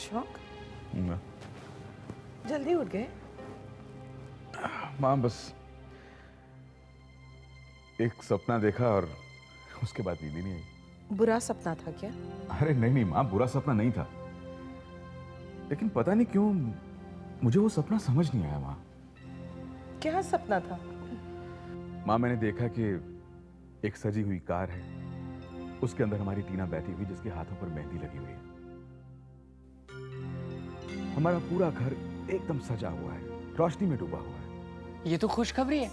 शौक? ना। जल्दी उठ गए? माँ बस एक सपना देखा और उसके बाद नींद ही नहीं आई। बुरा सपना था क्या? अरे नहीं नहीं माँ, बुरा सपना नहीं था, लेकिन पता नहीं क्यों मुझे वो सपना समझ नहीं आया माँ। क्या सपना था? माँ मैंने देखा कि एक सजी हुई कार है, उसके अंदर हमारी टीना बैठी हुई जिसके हाथों पर मेहंदी लगी हुई है। हमारा पूरा घर एकदम सजा हुआ है, रोशनी में डूबा हुआ है। ये तो खुशखबरी है,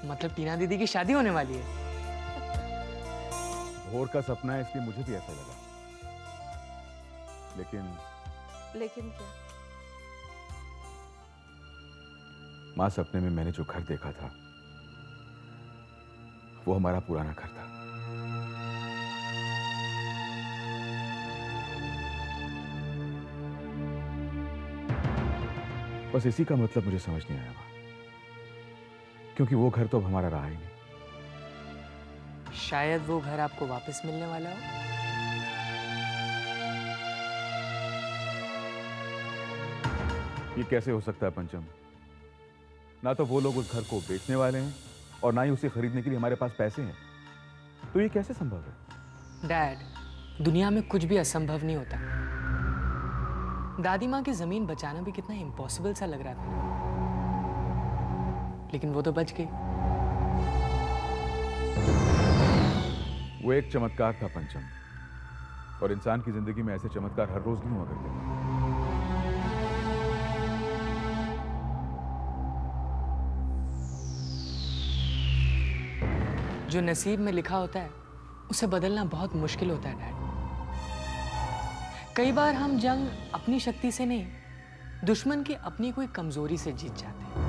मतलब टीना दीदी की शादी होने वाली है। भोर का सपना है इसलिए मुझे भी ऐसा लगा, लेकिन क्या? माँ सपने में मैंने जो घर देखा था वो हमारा पुराना घर था। बस इसी का मतलब मुझे समझ नहीं आया माँ, क्योंकि वो घर तो अब हमारा रहा ही नहीं। शायद वो घर आपको वापस मिलने वाला हो। ये कैसे हो सकता है पंचम? ना तो वो लोग उस घर को बेचने वाले हैं और ना ही उसे खरीदने के लिए हमारे पास पैसे हैं, तो ये कैसे संभव है? डैड, दुनिया में कुछ भी असंभव नहीं होता। दादी माँ की जमीन बचाना भी कितना इम्पॉसिबल सा लग रहा था, लेकिन वो तो बच गई। वो एक चमत्कार था पंचम, और इंसान की जिंदगी में ऐसे चमत्कार हर रोज नहीं हुआ करते। जो नसीब में लिखा होता है उसे बदलना बहुत मुश्किल होता है डैड। कई बार हम जंग अपनी शक्ति से नहीं, दुश्मन की अपनी कोई कमजोरी से जीत जाते हैं।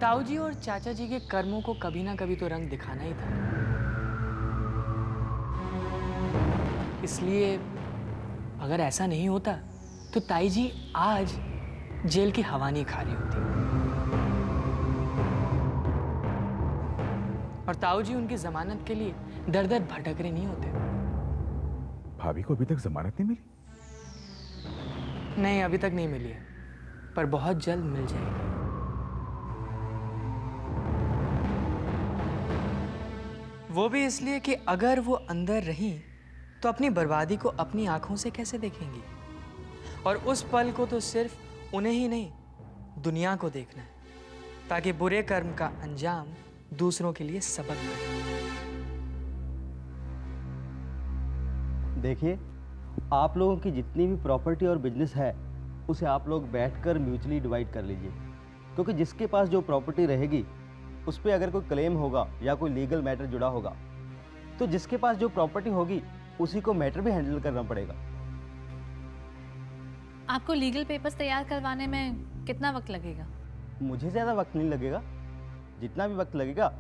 ताऊ जी और चाचा जी के कर्मों को कभी ना कभी तो रंग दिखाना ही था, इसलिए अगर ऐसा नहीं होता तो ताई जी आज जेल की हवा नहीं खा रही होती, और ताऊ जी उनकी जमानत के लिए दर दर भटक रहे नहीं होते। भाभी को अभी तक जमानत नहीं मिली? नहीं, अभी तक नहीं मिली है, पर बहुत जल्द मिल जाएगी। वो भी इसलिए कि अगर वो अंदर रहीं तो अपनी बर्बादी को अपनी आंखों से कैसे देखेंगी, और उस पल को तो सिर्फ उन्हें ही नहीं दुनिया को देखना है, ताकि बुरे कर्म का अंजाम दूसरों के लिए सबक बने। देखिए, आप लोगों की जितनी भी प्रॉपर्टी और बिजनेस है उसे आप लोग बैठकर म्यूचुअली डिवाइड कर लीजिए, क्योंकि जिसके पास जो प्रॉपर्टी रहेगी उस पर अगर कोई क्लेम होगा या कोई लीगल मैटर जुड़ा होगा तो जिसके पास जो प्रॉपर्टी होगी उसी को मैटर भी हैंडल करना पड़ेगा। आपको लीगल पेपर्स तैयार करवाने में कितना वक्त लगेगा? मुझे ज़्यादा वक्त नहीं लगेगा, जितना भी वक्त लगेगा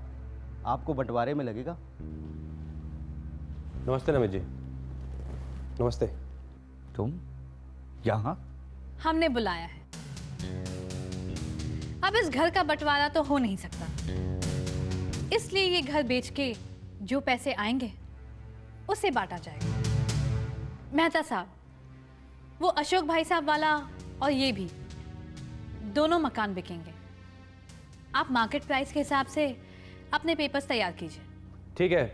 आपको बंटवारे में लगेगा। नमस्ते नमित जी। नमस्ते। तुम यहाँ? हमने बुलाया है। अब इस घर का बंटवारा तो हो नहीं सकता, इसलिए ये घर बेच के जो पैसे आएंगे उसे बांटा जाएगा। मेहता साहब, वो अशोक भाई साहब वाला और ये भी, दोनों मकान बिकेंगे। आप मार्केट प्राइस के हिसाब से अपने पेपर्स तैयार कीजिए। ठीक है,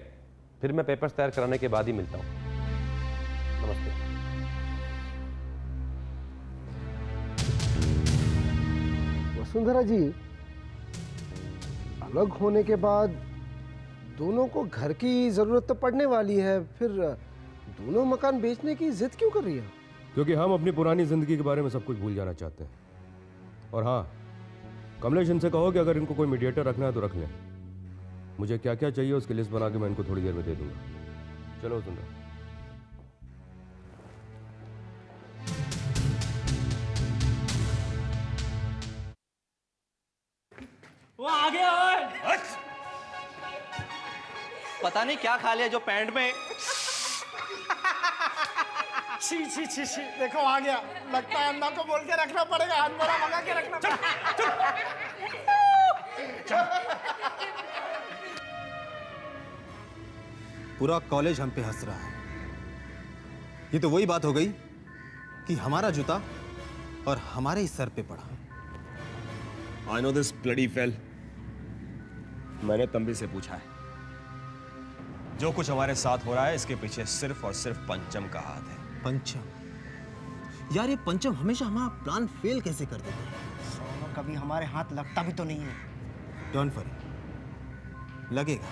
फिर मैं पेपर्स तैयार कराने के बाद ही मिलता हूँ। नमस्ते। वसुंधरा जी, अलग होने के बाद दोनों को घर की जरूरत तो पड़ने वाली है, फिर दोनों मकान बेचने की जिद क्यों कर रही है? क्योंकि हम अपनी पुरानी जिंदगी के बारे में सब कुछ भूल जाना चाहते हैं। और हाँ, कमलेश इनसे कहो कि अगर इनको कोई मीडिएटर रखना है तो रख लें। मुझे क्या क्या चाहिए उसकी लिस्ट बना के मैं इनको थोड़ी देर में दे दूंगा। चलो सुन रहे। वो आ गया। और पता नहीं क्या खा लिया जो पैंट में। छी छी छी छी, देखो आ गया। लगता है अम्मा को बोल के रखना पड़ेगा, हाथ बोरा मंगा के रखना पड़ेगा। पूरा कॉलेज हम पे हंस रहा है। ये तो वही बात हो गई कि हमारा जूता और हमारे ही सर पे पड़ा। I know this bloody fail. मैंने तंबी से पूछा है, जो कुछ हमारे साथ हो रहा है इसके पीछे सिर्फ और सिर्फ पंचम का हाथ है। पंचम? यार ये पंचम हमेशा हमारा प्लान फेल कैसे कर देता है? सोनू, कभी हमारे हाथ लगता भी तो नहीं है। डोंट वरी, लगेगा।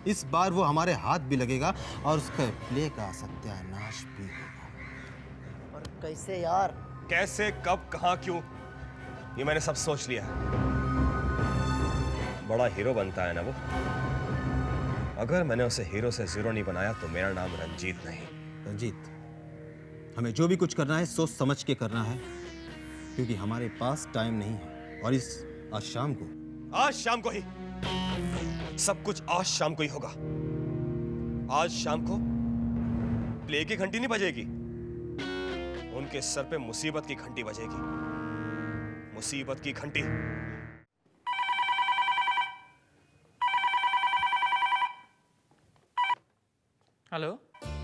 इस बार वो हमारे हाथ भी लगेगा और उसका प्ले का सत्यानाश भी होगा। पर कैसे यार? कैसे, कब, कहां, क्यों, ये मैंने सब सोच लिया है। बड़ा हीरो बनता है ना वो। अगर मैंने उसे हीरो से जीरो नहीं बनाया तो मेरा नाम रंजीत नहीं। रंजीत, हमें जो भी कुछ करना है सोच समझ के करना है, क्योंकि हमारे पास टाइम नहीं है। और आज शाम को ही सब कुछ आज शाम को ही होगा। आज शाम को प्ले की घंटी नहीं बजेगी, उनके सर पे मुसीबत की घंटी बजेगी। मुसीबत की घंटी। हेलो।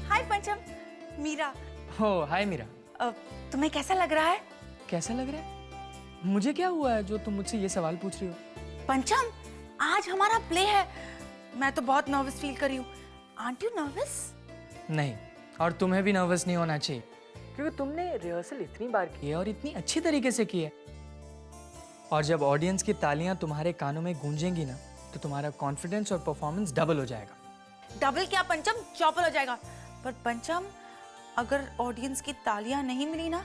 हाय पंचम, मीरा। हो हाय मीरा। तुम्हें कैसा लग रहा है? कैसा लग रहा है? मुझे क्या हुआ है जो तुम मुझसे ये सवाल पूछ रही हो? पंचम, आज हमारा प्ले है। मैं तो बहुत नर्वस फील कर रही हूँ। Aunt you nervous? नहीं, और तुम्हें भी नर्वस नहीं होना चाहिए, क्योंकि तुमने रिहर्सल इतनी बार की है और इतनी अच्छी तरीके से की है। और जब ऑडियंस की तालियां तुम्हारे कानों में गूंजेंगी ना, तो तुम्हारा कॉन्फिडेंस और परफॉर्मेंस डबल हो जाएगा। डबल क्या पंचम, चौपल हो जाएगा। पर पंचम, अगर ऑडियंस की तालियां नहीं मिली ना,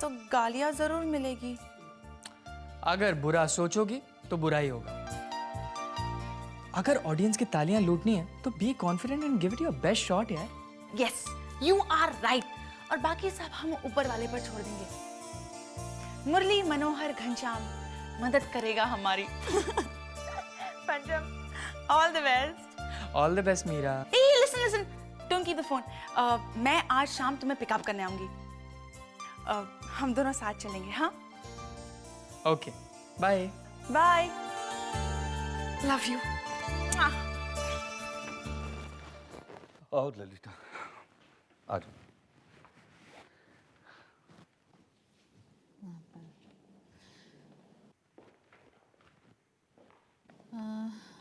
तो गालियां जरूर मिलेगी। अगर बुरा सोचोगी तो बुरा ही होगा। अगर ऑडियंस की तालियां लूटनी है तो be confident and give it your best shot यार। Yes, you are right. और बाकी सब हम ऊपर वाले पर छोड़ देंगे। मुरली मनोहर घनश्याम मदद करेगा हमारी। Pancham, all the best. All the best Meera. Listen listen, don't keep the phone. मैं आज शाम तुम्हें पिकअप करने आऊंगी। हम दोनों साथ चलेंगे। हाँ, okay, bye bye. Love you. आओ ललिता, आ जाओ।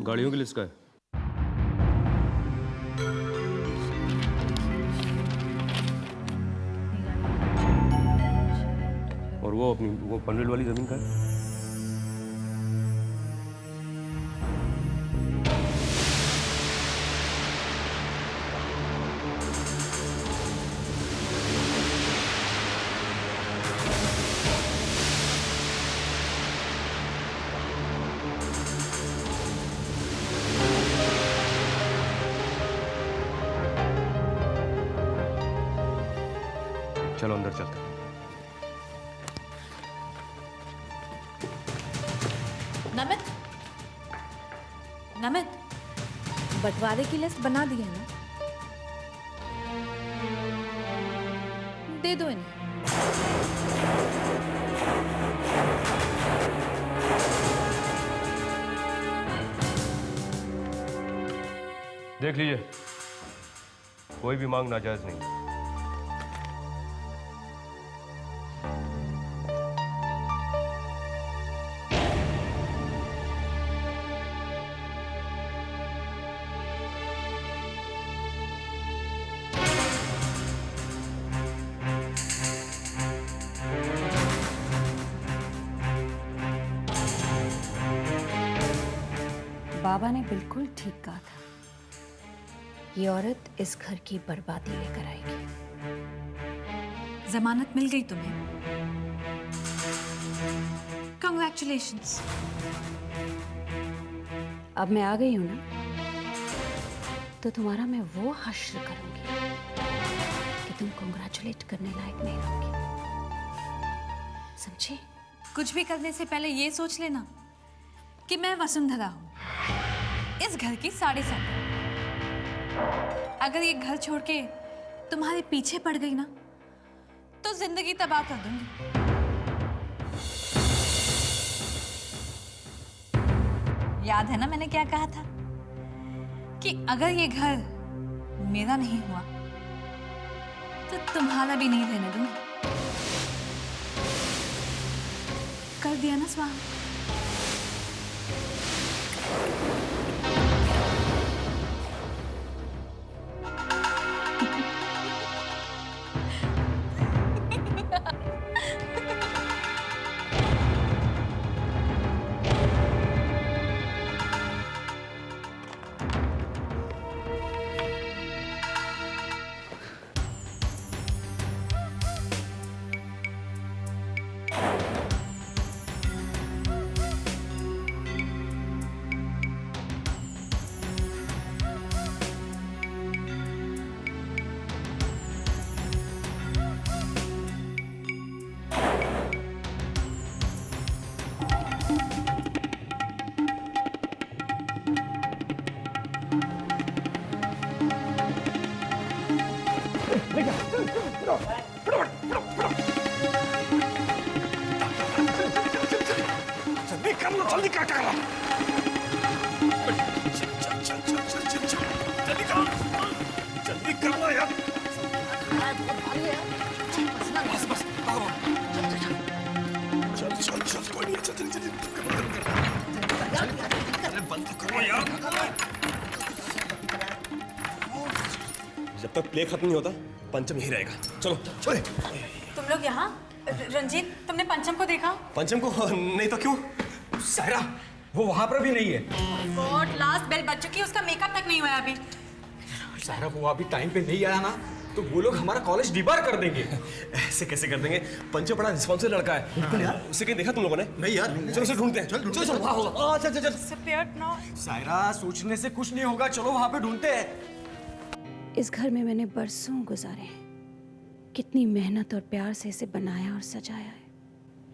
गाड़ियों की लिस्ट का है। और वो अपनी वो पनवेल वाली जमीन का है। चलो अंदर चलते हैं। नमित, नमित, बंटवारे की लिस्ट बना दी है ना? दे दो इन्हें। देख लीजिए, कोई भी मांग नाजायज नहीं। बाबा ने बिल्कुल ठीक कहा था, ये औरत इस घर की बर्बादी लेकर आएगी। जमानत मिल गई तुम्हें, कांग्रेचुलेशंस। अब मैं आ गई हूं ना, तो तुम्हारा मैं वो हश्र करूंगी कि तुम कांग्रेचुलेट करने लायक नहीं रहोगी, समझी? कुछ भी करने से पहले ये सोच लेना कि मैं वसुंधरा हूं, इस घर की साढ़े साथ। अगर ये घर छोड़ के तुम्हारे पीछे पड़ गई ना, तो जिंदगी तबाह कर दूंगी। याद है ना मैंने क्या कहा था कि अगर ये घर मेरा नहीं हुआ तो तुम्हारा भी नहीं रहने दूंगी। कर दिया ना स्वाहा। जल्दी कर लो, जल्दी क्या कर रहा? जल्दी करो, जल्दी कर लो यार। बस बस, चल चल चल, कोई नहीं, चल जल्दी जल्दी बंद करो यार। जब तक प्ले खत्म नहीं होता पंचम यही रहेगा। चलो चलो। तुम लोग यहाँ? रंजीत, तुमने पंचम को देखा? पंचम को नहीं तो क्यों? सायरा, वो वहां पर भी नहीं है। गॉड, लास्ट बेल बज चुकी है, उसका मेकअप तक नहीं हुआ है अभी। सायरा, वो अभी टाइम पे नहीं आया ना तो वो लोग हमारा कॉलेज डिबार कर देंगे। ऐसे कैसे कर देंगे? पंचम बड़ा रिस्पॉन्सिबल लड़का है। बिल्कुल यार। उसे कहीं देखा तुम लोगों ने? नहीं यार। चलो उसे ढूंढते हैं। चलो चलो वहाँ होगा। चल चल चल। सायरा, सोचने से कुछ नहीं होगा, चलो वहाँ पे ढूंढते हैं। इस घर में मैंने बरसों गुजारे हैं। कितनी मेहनत और प्यार से इसे बनाया और सजाया है।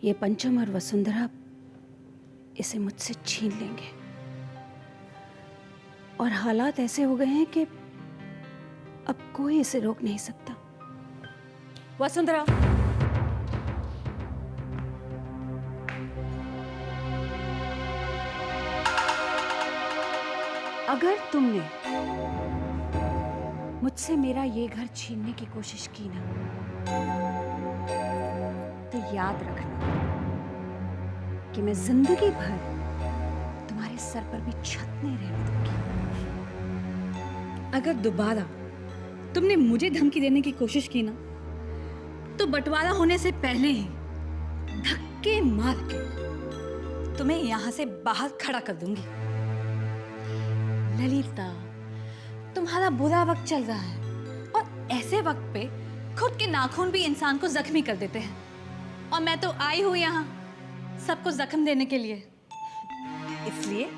ये पंचम और वसुंधरा इसे मुझसे छीन लेंगे और हालात ऐसे हो गए हैं कि अब कोई इसे रोक नहीं सकता। वसुंधरा, अगर तुमने मुझसे मेरा ये घर छीनने की कोशिश की ना, तो याद रखना कि मैं जिंदगी भर तुम्हारे सर पर भी छत नहीं रहने दूंगी। अगर दोबारा तुमने मुझे धमकी देने की कोशिश की ना, तो बंटवारा होने से पहले ही धक्के मार के तुम्हें यहां से बाहर खड़ा कर दूंगी। ललिता, तुम्हारा बुरा वक्त चल रहा है और ऐसे वक्त पे खुद के नाखून भी इंसान को जख्मी कर देते हैं, और मैं तो आई हूं यहाँ सबको जख्म देने के लिए। इसलिए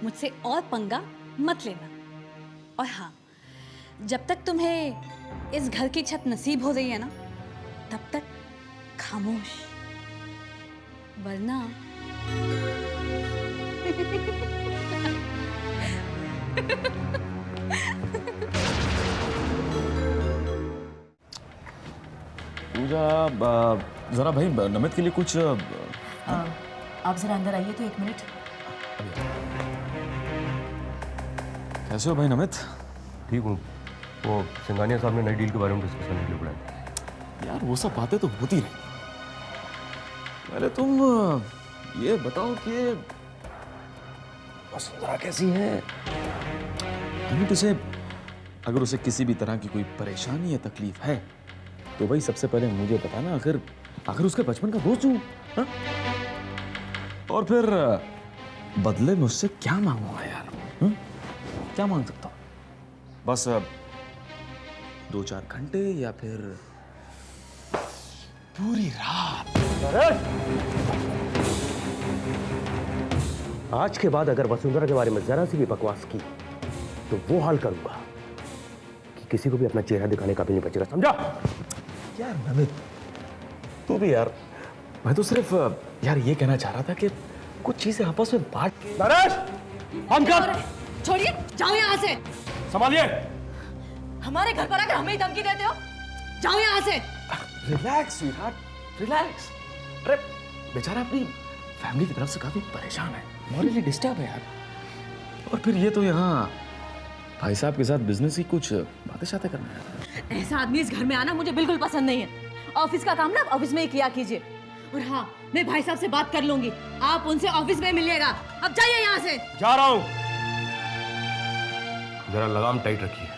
मुझसे और पंगा मत लेना। और हाँ, जब तक तुम्हें इस घर की छत नसीब हो रही है ना, तब तक खामोश, वरना पूजा, जरा भाई नमित के लिए कुछ। आप जरा अंदर आइए तो 1 मिनट। कैसे हो भाई नमित? ठीक हूँ। वो सिंघानिया साहब ने नई डील के बारे में डिस्कस करने के लिए बुलाया। यार वो सब बातें तो होती रही। पहले तुम ये बताओ कि वसुंधरा कैसी है? नमित, उसे अगर उसे किसी भी तरह की कोई परेशानी या तकलीफ है तो भाई सबसे पहले मुझे बताना। आखिर उसके बचपन का दोस्त हूँ। हाँ? और फिर बदले में उससे क्या मांगूंगा यार? क्या मांग सकता हूँ? बस 2-4 घंटे या फिर पूरी रात? आज के बाद अगर वसुंधरा के बारे में जरा सी भी बकवास की तो वो हाल करूंगा कि किसी को भी अपना चेहरा दिखाने का भी नहीं बचेगा, समझा? यार नमित, तू भी यार। मैं तो सिर्फ यार ये कहना चाह रहा था कि कुछ चीजें आपस में बांट के। हम कर छोड़िए, जाओ यहाँ से। संभालिए। हमारे घर पर आकर हमें ही धमकी देते हो? जाओ यहाँ से। Relax sweetheart, relax. अरे बेचारा अपनी फैमिली की तरफ से काफी परेशान है, मॉरली डिस्टर्ब है यार। और फिर ये तो यहाँ भाई साहब के साथ बिजनेस की कुछ बातें शातें करना है। ऐसा आदमी इस घर में आना मुझे बिल्कुल पसंद नहीं है। ऑफिस का काम ना ऑफिस में ही किया कीजिए। और हाँ, मैं भाई साहब से बात कर लूंगी, आप उनसे ऑफिस में मिलिएगा। अब जाइए यहाँ से। जा रहा हूँ। जरा लगाम टाइट रखिए।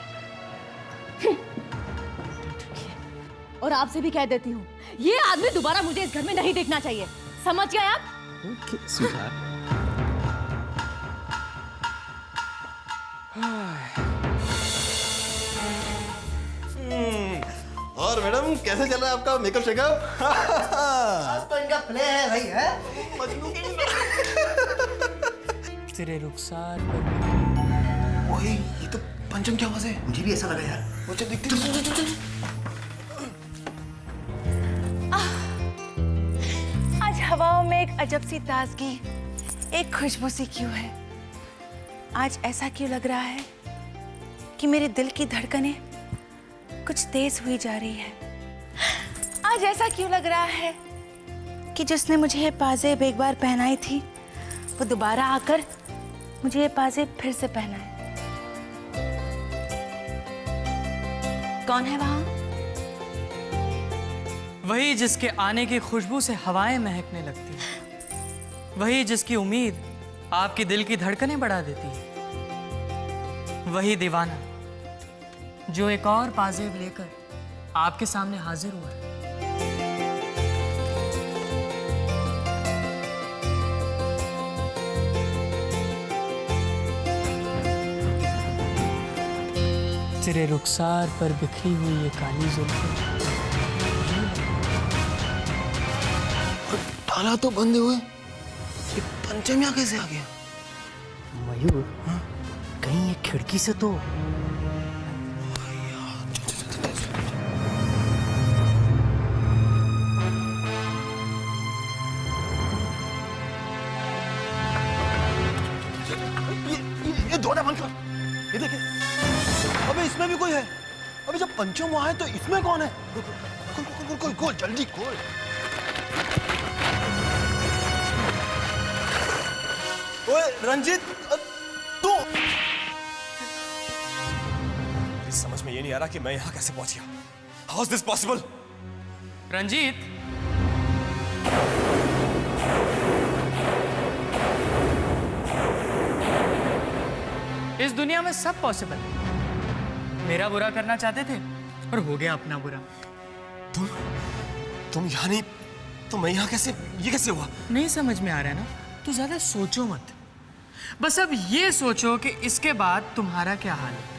और आपसे भी कह देती हूँ, ये आदमी दोबारा मुझे इस घर में नहीं देखना चाहिए। समझ गए आप? Okay sweetheart. और मैडम कैसे चल रहा है आपका मेकअप शेकअप? आज तो इनका प्ले है भाई, है? तेरे रुखसार वही, ये तो पंचम की आवाज है। मुझे भी ऐसा लगा यार। वो चल देखते चल। आज हवाओं में एक अजब सी ताजगी, एक खुशबू सी क्यों है? आज ऐसा क्यों लग रहा है कि मेरे दिल की धड़कनें कुछ तेज हुई जा रही है? आज ऐसा क्यों लग रहा है कि जिसने मुझे ये पाजेब एक बार पहनाई थी, वो दोबारा आकर मुझे ये पाजेब फिर से पहनाए? कौन है वहां? वही जिसके आने की खुशबू से हवाएं महकने लगती हैं, वही जिसकी उम्मीद आपके दिल की धड़कनें बढ़ा देती है, वही दीवाना जो एक और पाजेब लेकर आपके सामने हाजिर हुआ है। तेरे रुखसार पर बिखरी हुई ये काली जुल्फें, ताला तो बंद हुए, ये पंचम यहाँ कैसे आ गया? मयूर, कहीं ये खिड़की से तो ये दरवाजा बंद कर। ये देखे, अबे इसमें भी कोई है। अबे जब पंचम वहां है तो इसमें कौन है? खोल खोल खोल खोल खोल, जल्दी खोल। ओए रंजीत, तू मेरी समझ में ये नहीं आ रहा कि मैं यहाँ कैसे पहुंच गया। How is this possible? Ranjit, इस दुनिया में सब पॉसिबल है। मेरा बुरा करना चाहते थे और हो गया अपना बुरा। तुम यहाँ नहीं तो मैं यहाँ कैसे, ये कैसे हुआ? नहीं समझ में आ रहा है ना, तो ज्यादा सोचो मत। बस अब ये सोचो कि इसके बाद तुम्हारा क्या हाल है।